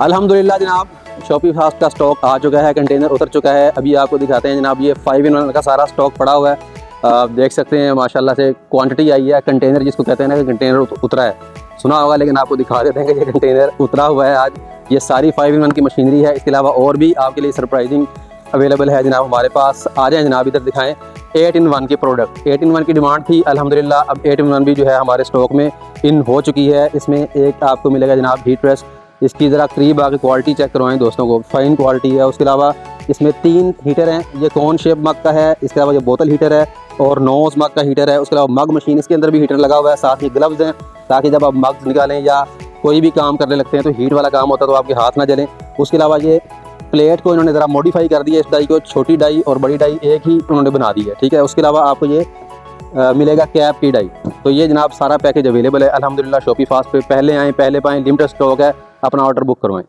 अल्हम्दुलिल्लाह जनाब, shoppe fast का स्टॉक आ चुका है, कंटेनर उतर चुका है। अभी आपको दिखाते हैं जनाब, ये 5 in 1 का सारा स्टॉक पड़ा हुआ है। आप देख सकते हैं माशाल्लाह से क्वांटिटी आई है। कंटेनर जिसको कहते हैं ना कि कंटेनर उतरा है, सुना होगा, लेकिन आपको दिखा देते हैं कि ये कंटेनर उतरा हुआ है आज। ये सारी 5 in 1 की मशीनरी है। इसके अलावा और भी आपके लिए सरप्राइजिंग अवेलेबल है जनाब हमारे पास। आ जाए जनाब, इधर दिखाएं 8 in 1 के प्रोडक्ट। 8 in 1 की डिमांड थी, अल्हम्दुलिल्लाह अब 8 in 1 भी जो है हमारे स्टॉक में इन हो चुकी है। इसमें एक आपको मिलेगा जनाब हीट प्रेस। इसकी ज़रा करीब आके क्वालिटी चेक करवाएं दोस्तों को, फाइन क्वालिटी है। उसके अलावा इसमें 3 हीटर हैं। ये कौन शेप मग का है, इसके अलावा ये बोतल हीटर है और नोज मग का हीटर है। उसके अलावा मग मशीन, इसके अंदर भी हीटर लगा हुआ है। साथ ही ग्लव्स हैं ताकि जब आप मग निकालें या कोई भी काम करने लगते हैं तो हीट वाला काम होता है तो आपके हाथ ना जलें। उसके अलावा ये प्लेट को इन्होंने ज़रा मॉडिफाई कर दिया। इस डाई को छोटी डाई और बड़ी डाई एक ही उन्होंने बना दी है, ठीक है। उसके अलावा आपको ये मिलेगा कैप की डाई। तो ये जनाब सारा पैकेज अवेलेबल है अल्हम्दुलिल्लाह शॉपी फास्ट पे। पहले आएँ पहले पाएँ, लिमिटेड स्टॉक है, अपना ऑर्डर बुक करवाएं।